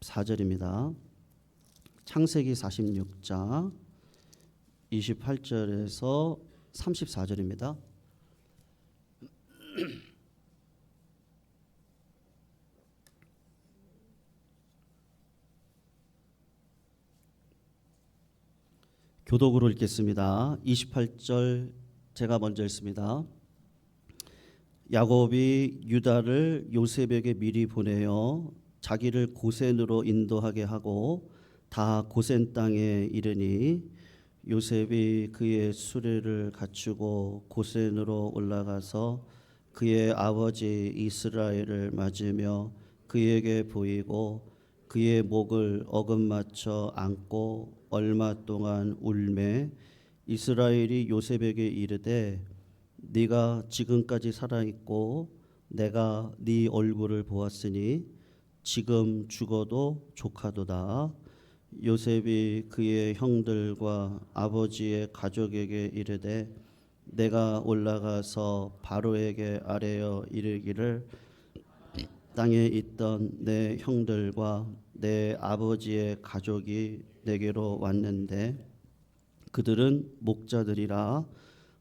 34절입니다. 창세기 46장 28절에서 34절입니다. 교독으로 읽겠습니다. 28절 제가 먼저 읽습니다. 야곱이 유다를 요셉에게 미리 보내어 자기를 고센으로 인도하게 하고 다 고센 땅에 이르니 요셉이 그의 수레를 갖추고 고센으로 올라가서 그의 아버지 이스라엘을 맞으며 그에게 보이고 그의 목을 어긋맞춰 안고 얼마 동안 울매 이스라엘이 요셉에게 이르되 네가 지금까지 살아있고 내가 네 얼굴을 보았으니 지금 죽어도 조카도다. 요셉이 그의 형들과 아버지의 가족에게 이르되 내가 올라가서 바로에게 아뢰어 이르기를 땅에 있던 내 형들과 내 아버지의 가족이 내게로 왔는데 그들은 목자들이라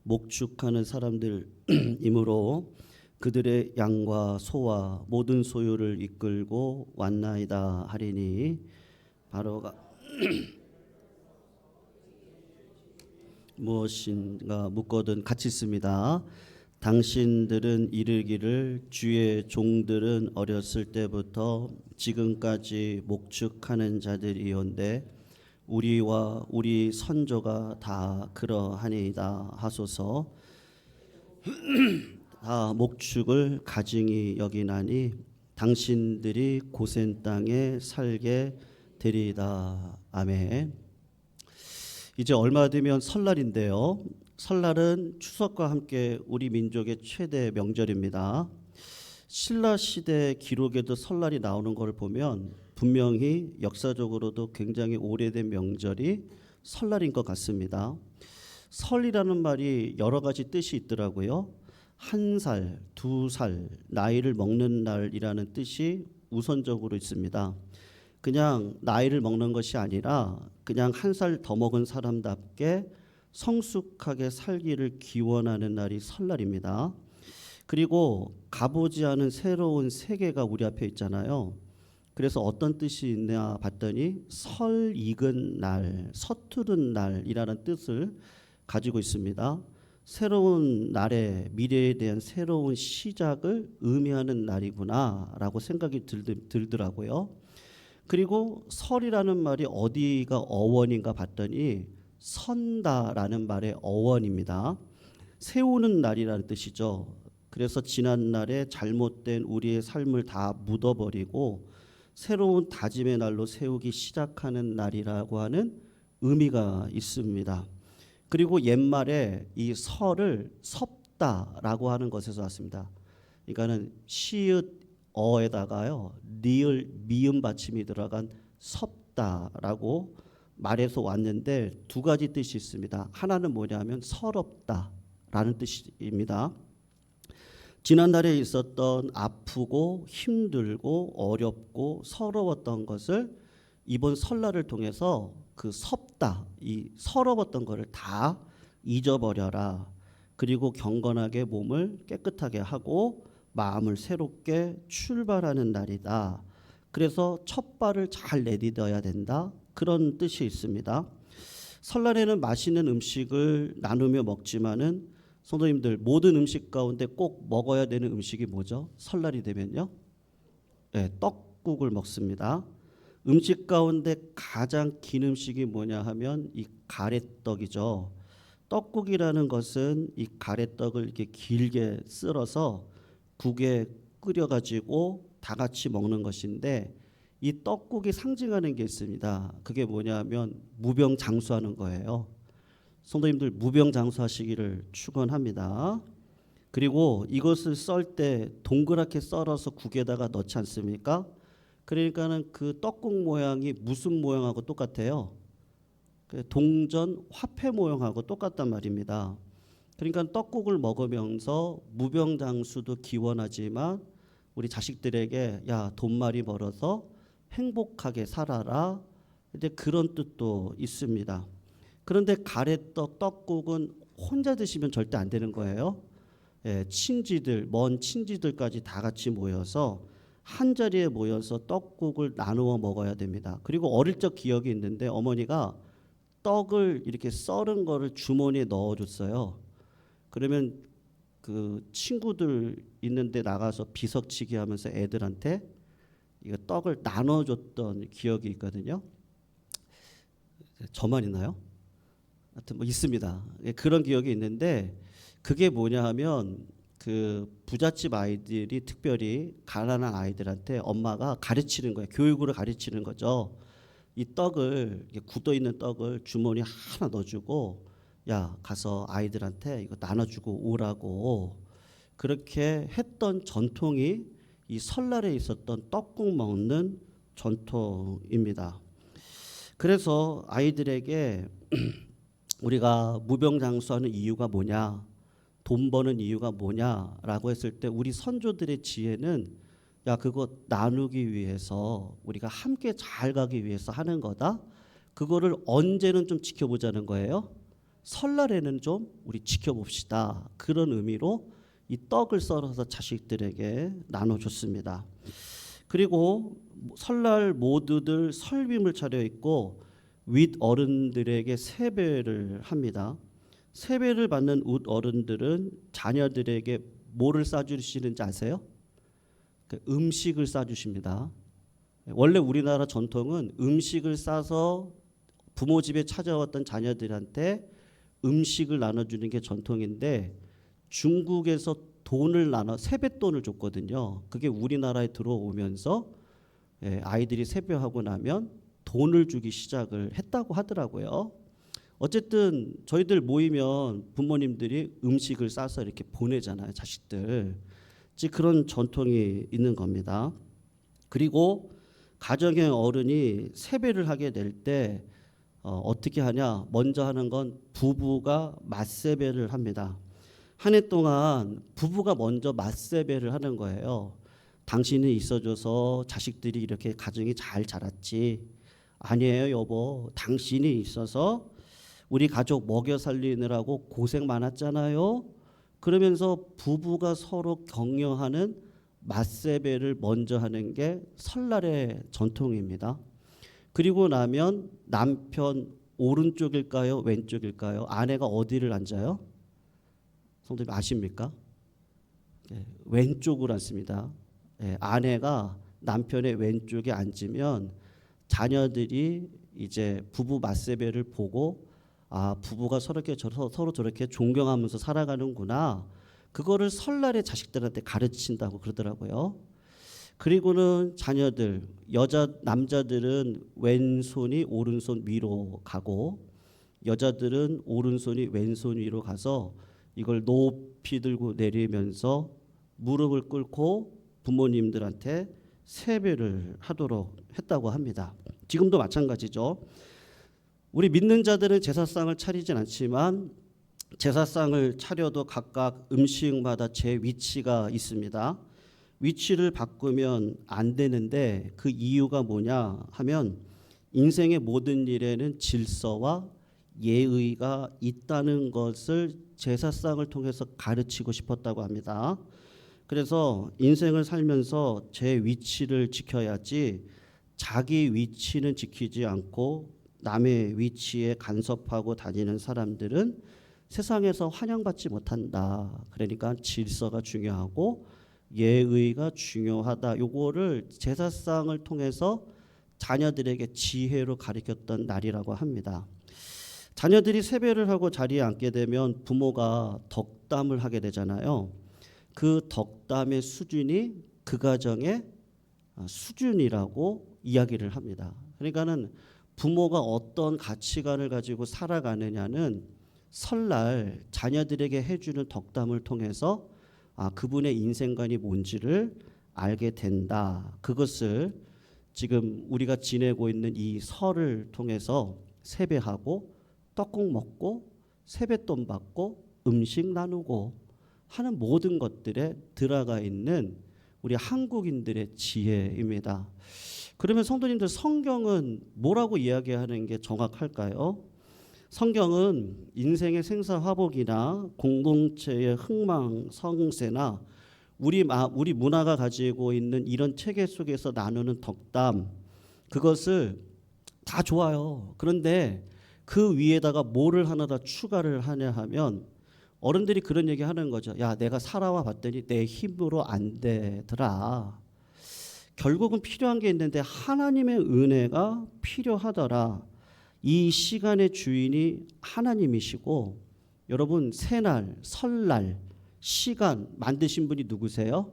목축하는 사람들이므로 그들의 양과 소와 모든 소유를 이끌고 왔나이다 하리니 바로가 무엇인가 묻거든 같이 있습니다. 당신들은 이르기를 주의 종들은 어렸을 때부터 지금까지 목축하는 자들이온데 우리와 우리 선조가 다 그러하니이다 하소서. 다 목축을 가증히 여기나니 당신들이 고센 땅에 살게 되리이다. 아멘. 이제 얼마 되면 설날인데요. 설날은 추석과 함께 우리 민족의 최대 명절입니다. 신라 시대 기록에도 설날이 나오는 걸 보면 분명히 역사적으로도 굉장히 오래된 명절이 설날인 것 같습니다. 설이라는 말이 여러 가지 뜻이 있더라고요. 한 살, 두 살, 나이를 먹는 날이라는 뜻이 우선적으로 있습니다. 그냥 나이를 먹는 것이 아니라 그냥 한 살 더 먹은 사람답게 성숙하게 살기를 기원하는 날이 설날입니다. 그리고 가보지 않은 새로운 세계가 우리 앞에 있잖아요. 그래서 어떤 뜻이 있냐 봤더니 설익은 날, 서투른 날이라는 뜻을 가지고 있습니다. 새로운 날의 미래에 대한 새로운 시작을 의미하는 날이구나라고 생각이 들더라고요. 그리고 설이라는 말이 어디가 어원인가 봤더니 선다라는 말의 어원입니다. 세우는 날이라는 뜻이죠. 그래서 지난 날에 잘못된 우리의 삶을 다 묻어버리고 새로운 다짐의 날로 세우기 시작하는 날이라고 하는 의미가 있습니다. 그리고 옛말에 이 설을 섭다라고 하는 것에서 왔습니다. 그러니까는 시읒 어에다가요 리을 미음 받침이 들어간 섭다라고 말에서 왔는데 두 가지 뜻이 있습니다. 하나는 뭐냐면 서럽다라는 뜻입니다. 지난날에 있었던 아프고 힘들고 어렵고 서러웠던 것을 이번 설날을 통해서 그 섭다, 이 서러웠던 것을 다 잊어버려라. 그리고 경건하게 몸을 깨끗하게 하고 마음을 새롭게 출발하는 날이다. 그래서 첫 발을 잘 내딛어야 된다. 그런 뜻이 있습니다. 설날에는 맛있는 음식을 나누며 먹지만은 성도님들 모든 음식 가운데 꼭 먹어야 되는 음식이 뭐죠? 설날이 되면요. 네, 떡국을 먹습니다. 음식 가운데 가장 긴 음식이 뭐냐 하면 이 가래떡이죠. 떡국이라는 것은 이 가래떡을 이렇게 길게 썰어서 국에 끓여가지고 다 같이 먹는 것인데 이 떡국이 상징하는 게 있습니다. 그게 뭐냐면 무병장수하는 거예요. 성도님들 무병장수하시기를 축원합니다. 그리고 이것을 썰 때 동그랗게 썰어서 국에다가 넣지 않습니까? 그러니까는 그 떡국 모양이 무슨 모양하고 똑같아요? 동전 화폐 모양하고 똑같단 말입니다. 그러니까 떡국을 먹으면서 무병장수도 기원하지만 우리 자식들에게 야, 돈 많이 벌어서 행복하게 살아라. 이제 그런 뜻도 있습니다. 그런데 가래떡, 떡국은 혼자 드시면 절대 안 되는 거예요. 예, 친지들, 먼 친지들까지 다 같이 모여서 한 자리에 모여서 떡국을 나누어 먹어야 됩니다. 그리고 어릴 적 기억이 있는데 어머니가 떡을 이렇게 썰은 거를 주머니에 넣어줬어요. 그러면 그 친구들 있는데 나가서 비석치기 하면서 애들한테 이거 떡을 나눠줬던 기억이 있거든요. 저만 있나요? 하여튼 뭐 있습니다. 예, 그런 기억이 있는데 그게 뭐냐 하면 그 부잣집 아이들이 특별히 가난한 아이들한테 엄마가 가르치는 거예요. 교육으로 가르치는 거죠. 이 떡을 굳어 있는 떡을 주머니 하나 넣어주고 야 가서 아이들한테 이거 나눠주고 오라고 그렇게 했던 전통이 이 설날에 있었던 떡국 먹는 전통입니다. 그래서 아이들에게 우리가 무병장수하는 이유가 뭐냐, 돈 버는 이유가 뭐냐라고 했을 때 우리 선조들의 지혜는 야 그거 나누기 위해서 우리가 함께 잘 가기 위해서 하는 거다. 그거를 언제는 좀 지켜보자는 거예요. 설날에는 좀 우리 지켜봅시다. 그런 의미로 이 떡을 썰어서 자식들에게 나눠줬습니다. 그리고 설날 모두들 설빔을 차려 입고 윗 어른들에게 세배를 합니다. 세배를 받는 윗 어른들은 자녀들에게 뭐를 싸주시는지 아세요? 음식을 싸주십니다. 원래 우리나라 전통은 음식을 싸서 부모 집에 찾아왔던 자녀들한테 음식을 나눠주는 게 전통인데 중국에서 돈을 나눠 세뱃돈을 줬거든요. 그게 우리나라에 들어오면서 아이들이 세배하고 나면 돈을 주기 시작을 했다고 하더라고요. 어쨌든 저희들 모이면 부모님들이 음식을 싸서 이렇게 보내잖아요, 자식들. 그런 전통이 있는 겁니다. 그리고 가정의 어른이 세배를 하게 될 때 어떻게 하냐? 먼저 하는 건 부부가 맞세배를 합니다. 한 해 동안 부부가 먼저 맞세배를 하는 거예요. 당신이 있어줘서 자식들이 이렇게 가정이 잘 자랐지. 아니에요, 여보. 당신이 있어서 우리 가족 먹여 살리느라고 고생 많았잖아요. 그러면서 부부가 서로 격려하는 맞세배를 먼저 하는 게 설날의 전통입니다. 그리고 나면 남편 오른쪽일까요? 왼쪽일까요? 아내가 어디를 앉아요? 성도님 아십니까? 왼쪽으로 앉습니다. 아내가 남편의 왼쪽에 앉으면 자녀들이 이제 부부 맞세배를 보고 아 부부가 서로 저렇게 존경하면서 살아가는구나. 그거를 설날에 자식들한테 가르친다고 그러더라고요. 그리고는 자녀들 남자들은 왼손이 오른손 위로 가고 여자들은 오른손이 왼손 위로 가서 이걸 높이 들고 내리면서 무릎을 꿇고 부모님들한테 세배를 하도록 했다고 합니다. 지금도 마찬가지죠. 우리 믿는 자들은 제사상을 차리진 않지만 제사상을 차려도 각각 음식마다 제 위치가 있습니다. 위치를 바꾸면 안 되는데 그 이유가 뭐냐 하면 인생의 모든 일에는 질서와 예의가 있다는 것을 제사상을 통해서 가르치고 싶었다고 합니다. 그래서 인생을 살면서 제 위치를 지켜야지 자기 위치는 지키지 않고 남의 위치에 간섭하고 다니는 사람들은 세상에서 환영받지 못한다. 그러니까 질서가 중요하고 예의가 중요하다. 요거를 제사상을 통해서 자녀들에게 지혜로 가르쳤던 날이라고 합니다. 자녀들이 세배를 하고 자리에 앉게 되면 부모가 덕담을 하게 되잖아요. 그 덕담의 수준이 그 가정의 수준이라고 이야기를 합니다. 그러니까는 부모가 어떤 가치관을 가지고 살아가느냐는 설날 자녀들에게 해주는 덕담을 통해서 그분의 인생관이 뭔지를 알게 된다. 그것을 지금 우리가 지내고 있는 이 설을 통해서 세배하고 떡국 먹고 세뱃돈 받고 음식 나누고 하는 모든 것들에 들어가 있는 우리 한국인들의 지혜입니다. 그러면 성도님들 성경은 뭐라고 이야기하는 게 정확할까요? 성경은 인생의 생사화복이나 공동체의 흥망성쇠나 우리 문화가 가지고 있는 이런 체계 속에서 나누는 덕담, 그것을 다 좋아요. 그런데 그 위에다가 뭐를 하나 더 추가를 하냐 하면 어른들이 그런 얘기 하는 거죠. 야, 내가 살아와 봤더니 내 힘으로 안 되더라. 결국은 필요한 게 있는데 하나님의 은혜가 필요하더라. 이 시간의 주인이 하나님이시고, 여러분 새날, 설날, 시간 만드신 분이 누구세요?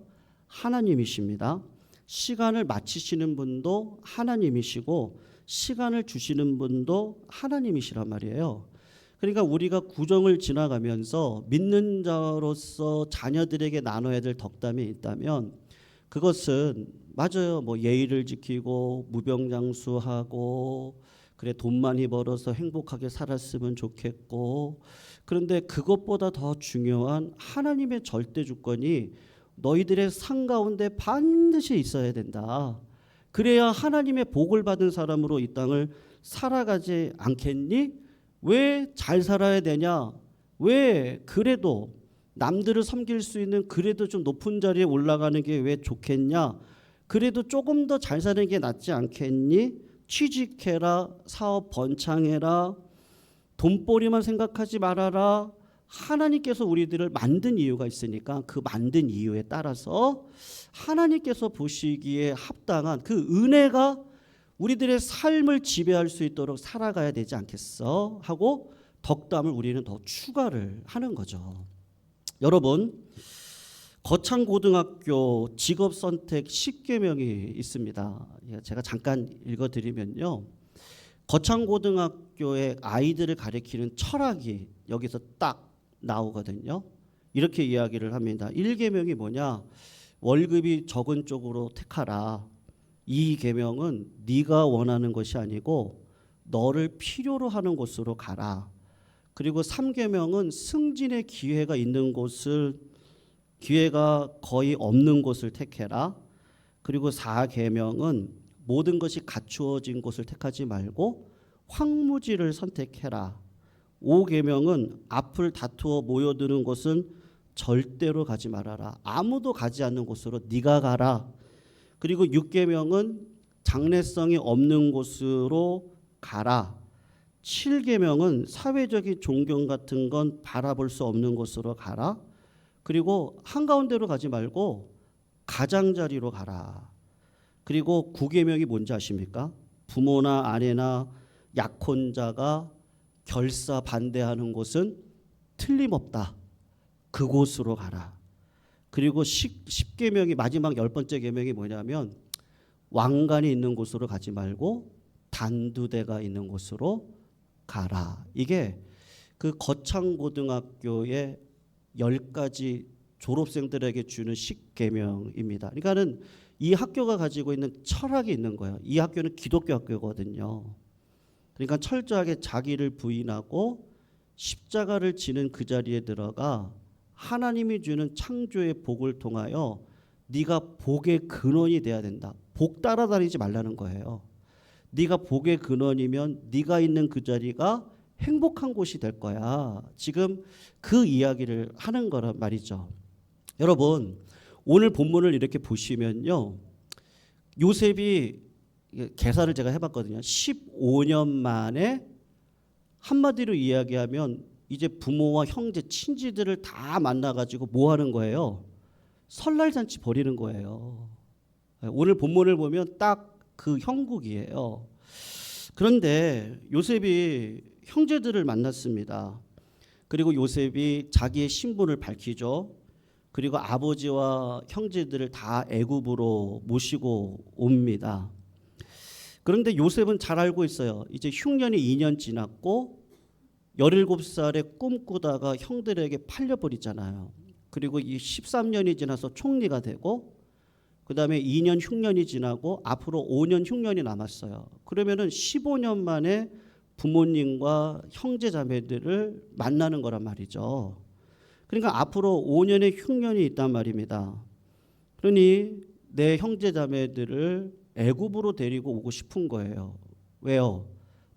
하나님이십니다. 시간을 마치시는 분도 하나님이시고 시간을 주시는 분도 하나님이시란 말이에요. 그러니까 우리가 구정을 지나가면서 믿는 자로서 자녀들에게 나눠야 될 덕담이 있다면 그것은 맞아요. 뭐 예의를 지키고 무병장수하고 그래 돈 많이 벌어서 행복하게 살았으면 좋겠고, 그런데 그것보다 더 중요한 하나님의 절대 주권이 너희들의 삶 가운데 반드시 있어야 된다. 그래야 하나님의 복을 받은 사람으로 이 땅을 살아가지 않겠니? 왜 잘 살아야 되냐? 왜 그래도 남들을 섬길 수 있는 그래도 좀 높은 자리에 올라가는 게 왜 좋겠냐? 그래도 조금 더 잘 사는 게 낫지 않겠니? 취직해라, 사업 번창해라, 돈벌이만 생각하지 말아라. 하나님께서 우리들을 만든 이유가 있으니까 그 만든 이유에 따라서 하나님께서 보시기에 합당한 그 은혜가 우리들의 삶을 지배할 수 있도록 살아가야 되지 않겠어? 하고 덕담을 우리는 더 추가를 하는 거죠. 여러분, 거창고등학교 직업선택 10계명이 있습니다. 제가 잠깐 읽어드리면요. 거창고등학교의 아이들을 가리키는 철학이 여기서 딱 나오거든요. 이렇게 이야기를 합니다. 1계명이 뭐냐? 월급이 적은 쪽으로 택하라. 2계명은 네가 원하는 것이 아니고 너를 필요로 하는 곳으로 가라. 그리고 3계명은 승진의 기회가 있는 곳을, 기회가 거의 없는 곳을 택해라. 그리고 4계명은 모든 것이 갖추어진 곳을 택하지 말고 황무지를 선택해라. 5계명은 앞을 다투어 모여드는 곳은 절대로 가지 말아라. 아무도 가지 않는 곳으로 네가 가라. 그리고 6계명은 장래성이 없는 곳으로 가라. 7계명은 사회적인 존경 같은 건 바라볼 수 없는 곳으로 가라. 그리고 한가운데로 가지 말고 가장자리로 가라. 그리고 9계명이 뭔지 아십니까? 부모나 아내나 약혼자가 결사 반대하는 곳은 틀림없다. 그곳으로 가라. 그리고 10계명이 마지막 10번째 계명이 뭐냐면 왕관이 있는 곳으로 가지 말고 단두대가 있는 곳으로 가라. 이게 그 거창고등학교의 10가지 졸업생들에게 주는 10계명입니다. 그러니까는 이 학교가 가지고 있는 철학이 있는 거예요. 이 학교는 기독교 학교거든요. 그러니까 철저하게 자기를 부인하고 십자가를 지는 그 자리에 들어가 하나님이 주는 창조의 복을 통하여 네가 복의 근원이 돼야 된다. 복 따라다니지 말라는 거예요. 네가 복의 근원이면 네가 있는 그 자리가 행복한 곳이 될 거야. 지금 그 이야기를 하는 거란 말이죠. 여러분, 오늘 본문을 이렇게 보시면요, 요셉이 계산을 제가 해봤거든요. 15년 만에 한마디로 이야기하면 이제 부모와 형제, 친지들을 다 만나가지고 뭐 하는 거예요? 설날 잔치 벌이는 거예요. 오늘 본문을 보면 딱 그 형국이에요. 그런데 요셉이 형제들을 만났습니다. 그리고 요셉이 자기의 신분을 밝히죠. 그리고 아버지와 형제들을 다 애굽으로 모시고 옵니다. 그런데 요셉은 잘 알고 있어요. 이제 흉년이 2년 지났고 17살에 꿈꾸다가 형들에게 팔려버리잖아요. 그리고 이 13년이 지나서 총리가 되고 그 다음에 2년 흉년이 지나고 앞으로 5년 흉년이 남았어요. 그러면은 15년 만에 부모님과 형제 자매들을 만나는 거란 말이죠. 그러니까 앞으로 5년의 흉년이 있단 말입니다. 그러니 내 형제 자매들을 애굽으로 데리고 오고 싶은 거예요. 왜요?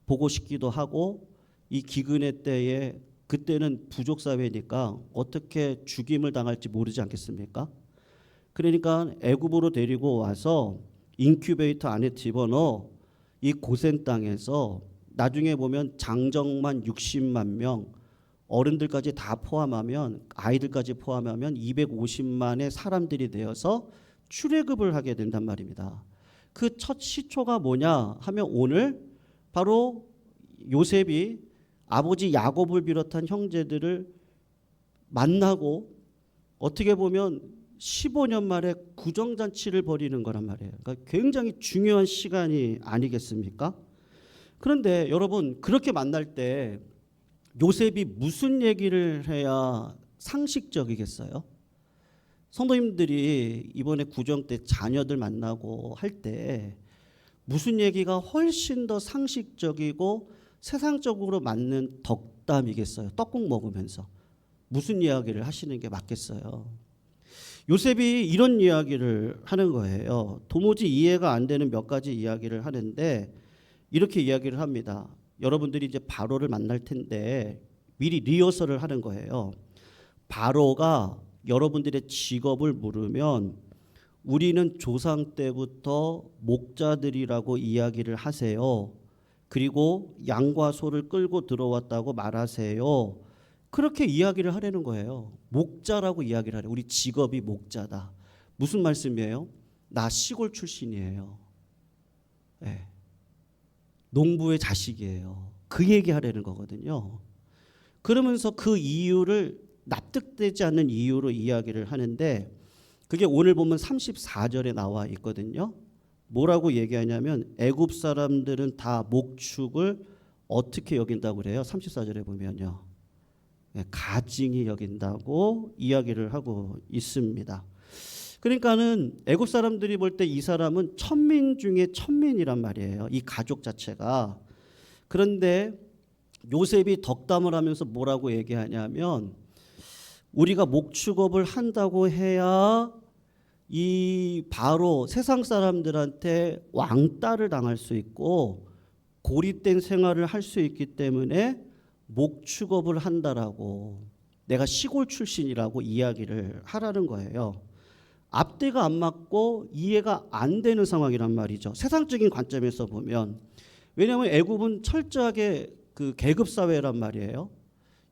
보고 싶기도 하고 이 기근의 때에 그때는 부족 사회니까 어떻게 죽임을 당할지 모르지 않겠습니까? 그러니까 애굽으로 데리고 와서 인큐베이터 안에 집어넣어 이 고센 땅에서 나중에 보면 장정만 60만 명, 어른들까지 다 포함하면 아이들까지 포함하면 250만의 사람들이 되어서 출애굽을 하게 된단 말입니다. 그 첫 시초가 뭐냐 하면 오늘 바로 요셉이 아버지 야곱을 비롯한 형제들을 만나고 어떻게 보면 15년 만에 구정잔치를 벌이는 거란 말이에요. 그러니까 굉장히 중요한 시간이 아니겠습니까? 그런데 여러분 그렇게 만날 때 요셉이 무슨 얘기를 해야 상식적이겠어요? 성도님들이 이번에 구정 때 자녀들 만나고 할 때 무슨 얘기가 훨씬 더 상식적이고 세상적으로 맞는 덕담이겠어요? 떡국 먹으면서 무슨 이야기를 하시는 게 맞겠어요? 요셉이 이런 이야기를 하는 거예요. 도무지 이해가 안 되는 몇 가지 이야기를 하는데 이렇게 이야기를 합니다. 여러분들이 이제 바로를 만날 텐데 미리 리허설을 하는 거예요. 바로가 여러분들의 직업을 물으면 우리는 조상 때부터 목자들이라고 이야기를 하세요. 그리고 양과 소를 끌고 들어왔다고 말하세요. 그렇게 이야기를 하려는 거예요. 목자라고 이야기를 하래요. 우리 직업이 목자다. 무슨 말씀이에요? 나 시골 출신이에요. 네. 농부의 자식이에요. 그 얘기하려는 거거든요. 그러면서 그 이유를 납득되지 않는 이유로 이야기를 하는데 그게 오늘 보면 34절에 나와 있거든요. 뭐라고 얘기하냐면 애굽 사람들은 다 목축을 어떻게 여긴다고 그래요? 34절에 보면요. 가증히 여긴다고 이야기를 하고 있습니다. 그러니까는 애굽 사람들이 볼 때 이 사람은 천민 중에 천민이란 말이에요. 이 가족 자체가. 그런데 요셉이 덕담을 하면서 뭐라고 얘기하냐면 우리가 목축업을 한다고 해야 이 바로 세상 사람들한테 왕따를 당할 수 있고 고립된 생활을 할 수 있기 때문에 목축업을 한다라고 내가 시골 출신이라고 이야기를 하라는 거예요. 앞뒤가 안 맞고 이해가 안 되는 상황이란 말이죠. 세상적인 관점에서 보면. 왜냐하면 애굽은 철저하게 그 계급 사회란 말이에요.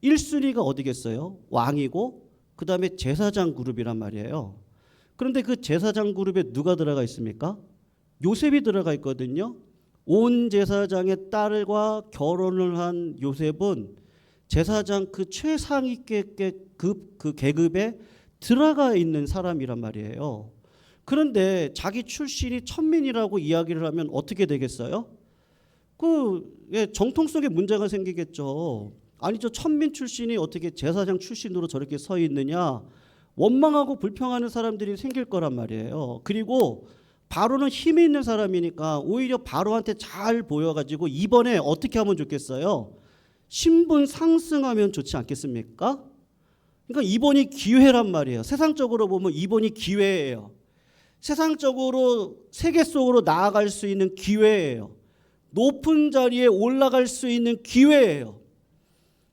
1순위가 어디겠어요? 왕이고 그 다음에 제사장 그룹이란 말이에요. 그런데 그 제사장 그룹에 누가 들어가 있습니까? 요셉이 들어가 있거든요. 온 제사장의 딸과 결혼을 한 요셉은 제사장 그 최상위 그 계급에 들어가 있는 사람이란 말이에요. 그런데 자기 출신이 천민이라고 이야기를 하면 어떻게 되겠어요? 정통 속에 문제가 생기겠죠. 아니 저 천민 출신이 어떻게 제사장 출신으로 저렇게 서 있느냐 원망하고 불평하는 사람들이 생길 거란 말이에요. 그리고 바로는 힘이 있는 사람이니까 오히려 바로한테 잘 보여가지고 이번에 어떻게 하면 좋겠어요? 신분 상승하면 좋지 않겠습니까? 그러니까 이번이 기회란 말이에요. 세상적으로 보면 이번이 기회예요. 세상적으로 세계 속으로 나아갈 수 있는 기회예요. 높은 자리에 올라갈 수 있는 기회예요.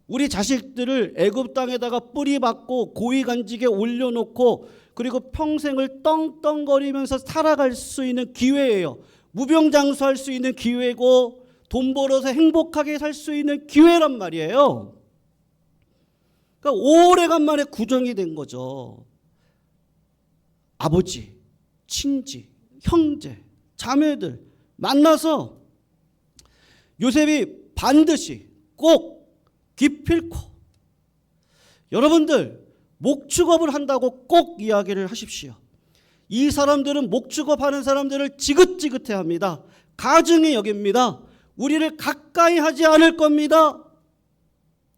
우리 자식들을 애굽 땅에다가 뿌리박고 고위간직에 올려놓고 그리고 평생을 떵떵거리면서 살아갈 수 있는 기회예요. 무병장수할 수 있는 기회고 돈 벌어서 행복하게 살 수 있는 기회란 말이에요. 그러니까 오래간만에 구정이 된 거죠. 아버지, 친지, 형제, 자매들 만나서 요셉이 반드시 꼭 기필코 여러분들 목축업을 한다고 꼭 이야기를 하십시오. 이 사람들은 목축업하는 사람들을 지긋지긋해합니다. 가증히 여깁니다. 우리를 가까이 하지 않을 겁니다.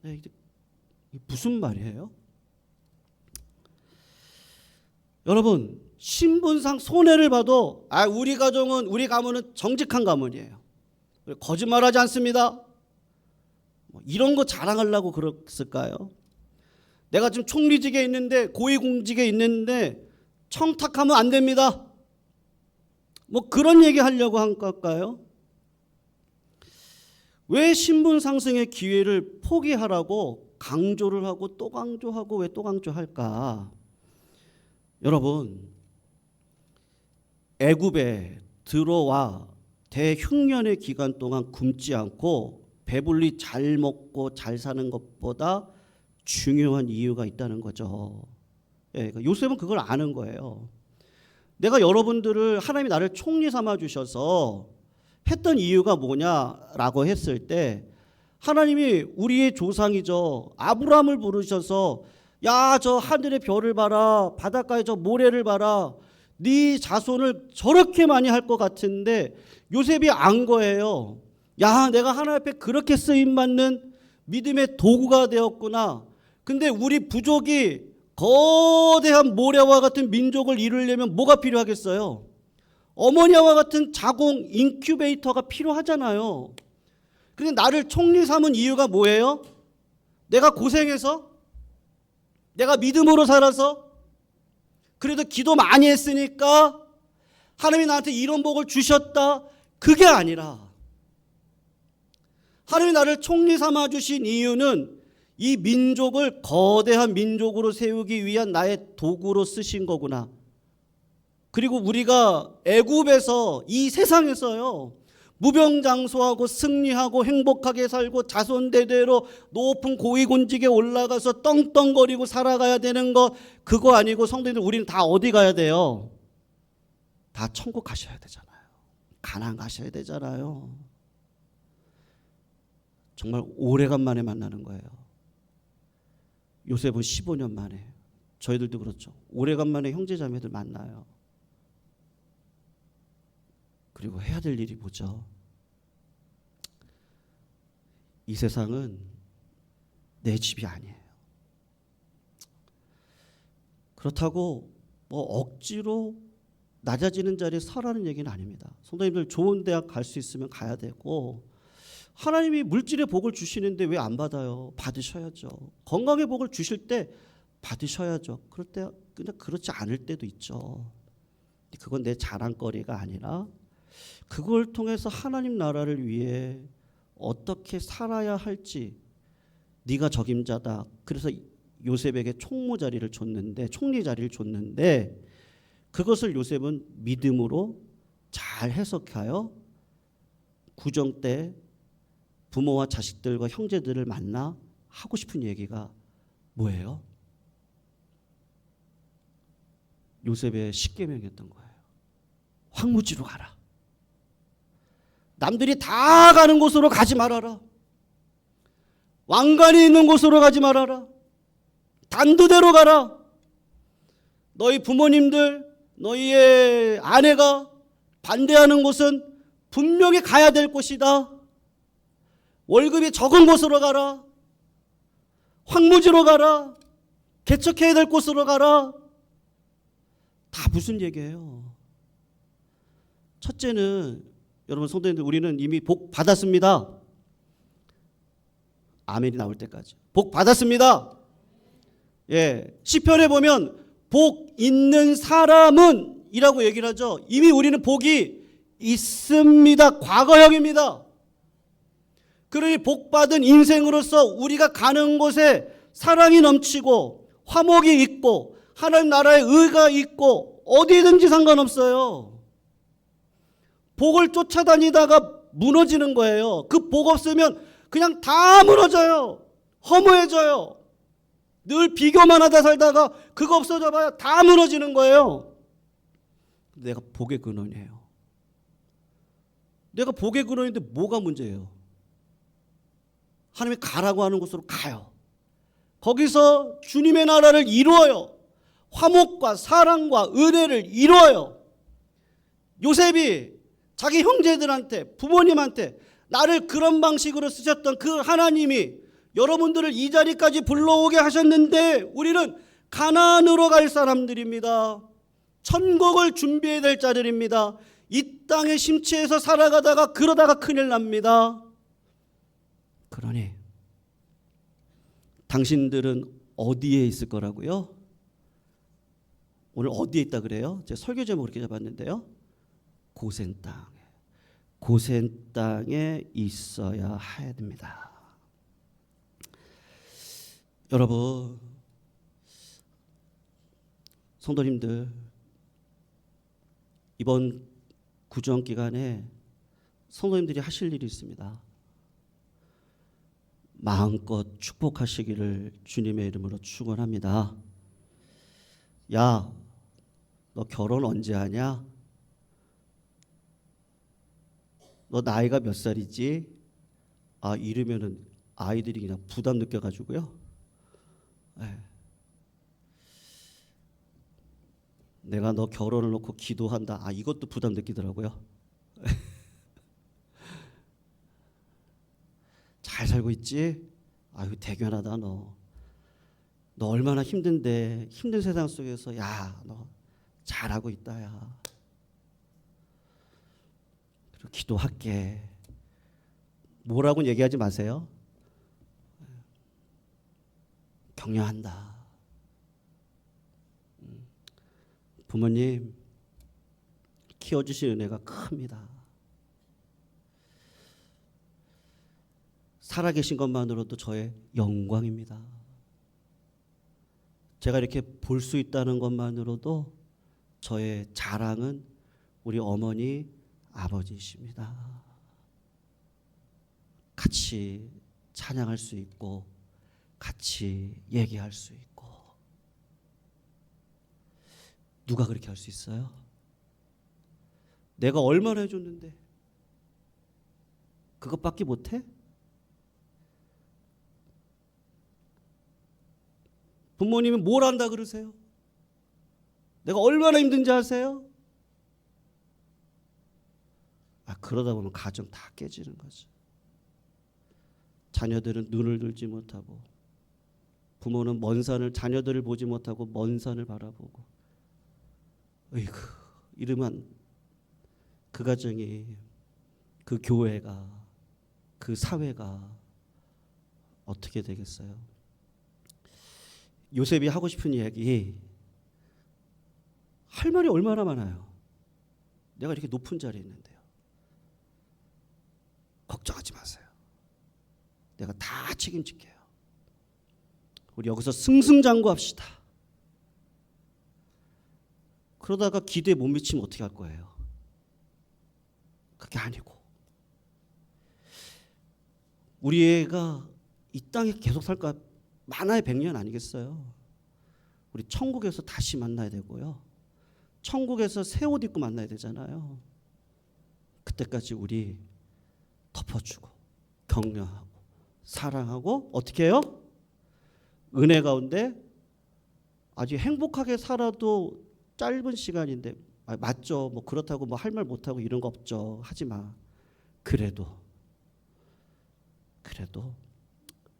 이게 무슨 말이에요? 여러분 신분상 손해를 봐도 우리 가문은 정직한 가문이에요. 거짓말하지 않습니다. 이런 거 자랑하려고 그랬을까요? 내가 지금 총리직에 있는데 고위공직에 있는데 청탁하면 안 됩니다. 뭐 그런 얘기 하려고 한 걸까요? 왜 신분 상승의 기회를 포기하라고 강조를 하고 또 강조하고 왜 또 강조할까? 여러분, 애굽에 들어와 대흉년의 기간 동안 굶지 않고 배불리 잘 먹고 잘 사는 것보다 중요한 이유가 있다는 거죠. 예, 요셉은 그걸 아는 거예요. 내가 여러분들을 하나님이 나를 총리 삼아 주셔서 했던 이유가 뭐냐라고 했을 때 하나님이 우리의 조상이죠. 아브라함을 부르셔서 야, 저 하늘의 별을 봐라. 바닷가에 저 모래를 봐라. 네 자손을 저렇게 많이 할 것 같은데 요셉이 안 거예요. 야, 내가 하나님 앞에 그렇게 쓰임받는 믿음의 도구가 되었구나. 근데 우리 부족이 거대한 모래와 같은 민족을 이루려면 뭐가 필요하겠어요? 어머니와 같은 자궁 인큐베이터가 필요하잖아요. 근데 나를 총리 삼은 이유가 뭐예요? 내가 고생해서? 내가 믿음으로 살아서? 그래도 기도 많이 했으니까 하나님이 나한테 이런 복을 주셨다. 그게 아니라 하나님이 나를 총리 삼아 주신 이유는 이 민족을 거대한 민족으로 세우기 위한 나의 도구로 쓰신 거구나. 그리고 우리가 애굽에서 이 세상에서요 무병장수하고 승리하고 행복하게 살고 자손대대로 높은 고위공직에 올라가서 떵떵거리고 살아가야 되는 거 그거 아니고 성도님들 우리는 다 어디 가야 돼요? 다 천국 가셔야 되잖아요. 가나안 가셔야 되잖아요. 정말 오래간만에 만나는 거예요. 요셉은 15년 만에, 저희들도 그렇죠. 오래간만에 형제자매들 만나요. 그리고 해야 될 일이 뭐죠? 이 세상은 내 집이 아니에요. 그렇다고 뭐 억지로 낮아지는 자리에 서라는 얘기는 아닙니다. 성도님들 좋은 대학 갈 수 있으면 가야 되고 하나님이 물질의 복을 주시는데 왜 안 받아요? 받으셔야죠. 건강의 복을 주실 때 받으셔야죠. 그럴 때 그냥 그렇지 않을 때도 있죠. 그건 내 자랑거리가 아니라 그걸 통해서 하나님 나라를 위해 어떻게 살아야 할지 네가 적임자다. 그래서 요셉에게 총무 자리를 줬는데 총리 자리를 줬는데 그것을 요셉은 믿음으로 잘 해석하여 구정 때 부모와 자식들과 형제들을 만나 하고 싶은 얘기가 뭐예요? 요셉의 십계명이었던 거예요. 황무지로 가라. 남들이 다 가는 곳으로 가지 말아라. 왕관이 있는 곳으로 가지 말아라. 단두대로 가라. 너희 부모님들, 너희의 아내가 반대하는 곳은 분명히 가야 될 곳이다. 월급이 적은 곳으로 가라. 황무지로 가라. 개척해야 될 곳으로 가라. 다 무슨 얘기예요? 첫째는 여러분 성도님들 우리는 이미 복 받았습니다. 아멘이 나올 때까지. 복 받았습니다. 예, 시편에 보면 복 있는 사람은 이라고 얘기를 하죠. 이미 우리는 복이 있습니다. 과거형입니다. 그러니 복 받은 인생으로서 우리가 가는 곳에 사랑이 넘치고 화목이 있고 하나님 나라의 의가 있고 어디든지 상관없어요. 복을 쫓아다니다가 무너지는 거예요. 그 복 없으면 그냥 다 무너져요. 허무해져요. 늘 비교만 하다 살다가 그거 없어져 봐야 다 무너지는 거예요. 내가 복의 근원이에요. 내가 복의 근원인데 뭐가 문제예요? 하나님이 가라고 하는 곳으로 가요. 거기서 주님의 나라를 이루어요. 화목과 사랑과 은혜를 이루어요. 요셉이 자기 형제들한테 부모님한테 나를 그런 방식으로 쓰셨던 그 하나님이 여러분들을 이 자리까지 불러오게 하셨는데 우리는 가나안으로 갈 사람들입니다. 천국을 준비해야 될 자들입니다. 이 땅의 심취해서 살아가다가 그러다가 큰일 납니다. 그러니 당신들은 어디에 있을 거라고요? 오늘 어디에 있다 그래요? 제가 설교 제목 그렇게 잡았는데요. 고센 땅에 있어야 해야 됩니다. 여러분, 성도님들, 이번 구정 기간에 성도님들이 하실 일이 있습니다. 마음껏 축복하시기를 주님의 이름으로 축원합니다. 야, 너 결혼 언제 하냐? 너 나이가 몇 살이지? 아, 이러면은 아이들이 그냥 부담 느껴가지고요. 네. 내가 너 결혼을 놓고 기도한다. 아, 이것도 부담 느끼더라고요. 잘 살고 있지? 아유, 대견하다 너. 너 얼마나 힘든데, 힘든 세상 속에서 야, 너 잘하고 있다 야. 그리고 기도할게. 뭐라고 얘기하지 마세요. 격려한다. 부모님 키워주신 은혜가 큽니다. 살아계신 것만으로도 저의 영광입니다. 제가 이렇게 볼 수 있다는 것만으로도 저의 자랑은 우리 어머니, 아버지이십니다. 같이 찬양할 수 있고 같이 얘기할 수 있고. 누가 그렇게 할 수 있어요? 내가 얼마나 해줬는데 그것밖에 못해? 부모님이 뭘 한다 그러세요? 내가 얼마나 힘든지 아세요? 아, 그러다 보면 가정 다 깨지는 거죠. 자녀들은 눈을 들지 못하고, 부모는 먼 산을, 자녀들을 보지 못하고 먼 산을 바라보고, 어이구, 이러면 그 가정이, 그 교회가, 그 사회가 어떻게 되겠어요? 요셉이 하고 싶은 이야기, 할 말이 얼마나 많아요. 내가 이렇게 높은 자리에 있는데요. 걱정하지 마세요. 내가 다 책임질게요. 우리 여기서 승승장구합시다. 그러다가 기대에 못 미치면 어떻게 할 거예요? 그게 아니고, 우리 애가 이 땅에 계속 살까? 만화의 100년 아니겠어요? 우리 천국에서 다시 만나야 되고요. 천국에서 새 옷 입고 만나야 되잖아요. 그때까지 우리 덮어주고 격려하고 사랑하고 어떻게 해요? 은혜 가운데 아주 행복하게 살아도 짧은 시간인데, 맞죠? 뭐 그렇다고 뭐 할 말 못하고 이런 거 없죠. 하지만 그래도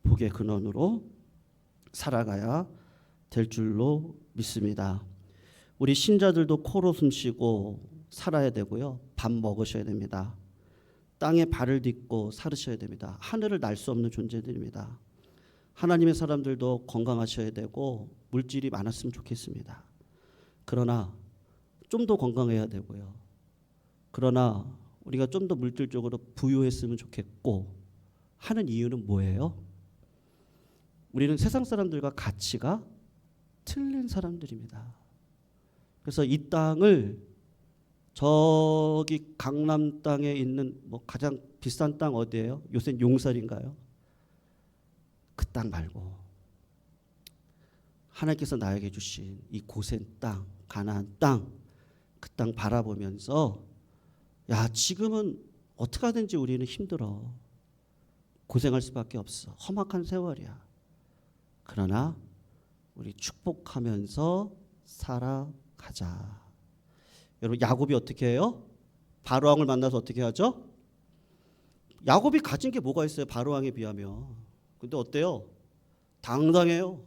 복의 근원으로 살아가야 될 줄로 믿습니다. 우리 신자들도 코로 숨쉬고 살아야 되고요. 밥 먹으셔야 됩니다. 땅에 발을 딛고 살으셔야 됩니다. 하늘을 날 수 없는 존재들입니다. 하나님의 사람들도 건강하셔야 되고 물질이 많았으면 좋겠습니다. 그러나 좀 더 건강해야 되고요. 그러나 우리가 좀 더 물질적으로 부유했으면 좋겠고 하는 이유는 뭐예요? 우리는 세상 사람들과 가치가 틀린 사람들입니다. 그래서 이 땅을, 저기 강남 땅에 있는 뭐 가장 비싼 땅 어디예요? 요새 용산인가요? 그 땅 말고 하나님께서 나에게 주신 이 고센 땅, 가나안 땅, 그 땅 바라보면서 야, 지금은 어떻게 하든지 우리는 힘들어. 고생할 수밖에 없어. 험악한 세월이야. 그러나 우리 축복하면서 살아가자. 여러분, 야곱이 어떻게 해요? 바로왕을 만나서 어떻게 하죠? 야곱이 가진 게 뭐가 있어요? 바로왕에 비하면. 근데 어때요? 당당해요.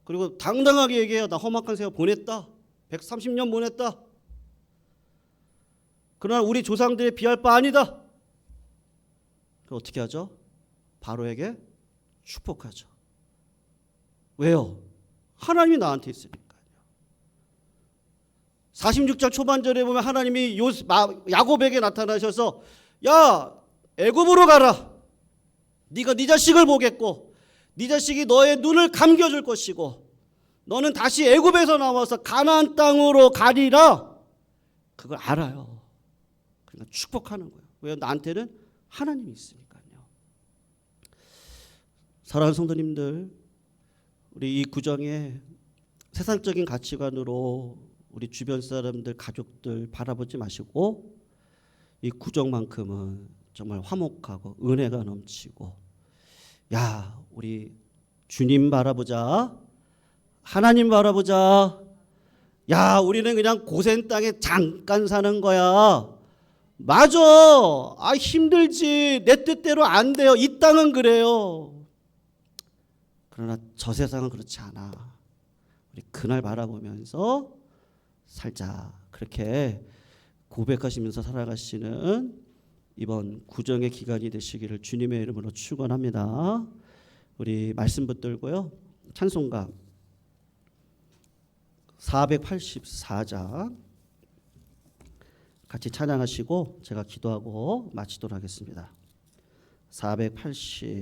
그리고 당당하게 얘기해요. 나 험악한 세월 보냈다. 130년 보냈다. 그러나 우리 조상들에 비할 바 아니다. 그럼 어떻게 하죠? 바로에게 축복하죠. 왜요? 하나님이 나한테 있으니까요. 46장 초반절에 보면 하나님이 야곱에게 나타나셔서 야 애굽으로 가라. 네가 네 자식을 보겠고 네 자식이 너의 눈을 감겨줄 것이고 너는 다시 애굽에서 나와서 가나안 땅으로 가리라. 그걸 알아요. 그러니까 축복하는 거예요. 왜? 나한테는 하나님이 있으니까요. 사랑하는 성도님들, 우리 이 구정에 세상적인 가치관으로 우리 주변 사람들, 가족들 바라보지 마시고 이 구정만큼은 정말 화목하고 은혜가 넘치고 야 우리 주님 바라보자. 하나님 바라보자. 야 우리는 그냥 고센 땅에 잠깐 사는 거야. 맞아. 힘들지. 내 뜻대로 안 돼요. 이 땅은 그래요. 그러나 저 세상은 그렇지 않아. 우리 그날 바라보면서 살자. 그렇게 고백하시면서 살아가시는 이번 구정의 기간이 되시기를 주님의 이름으로 축원합니다. 우리 말씀 붙들고요. 찬송가 484장 같이 찬양하시고 제가 기도하고 마치도록 하겠습니다. 480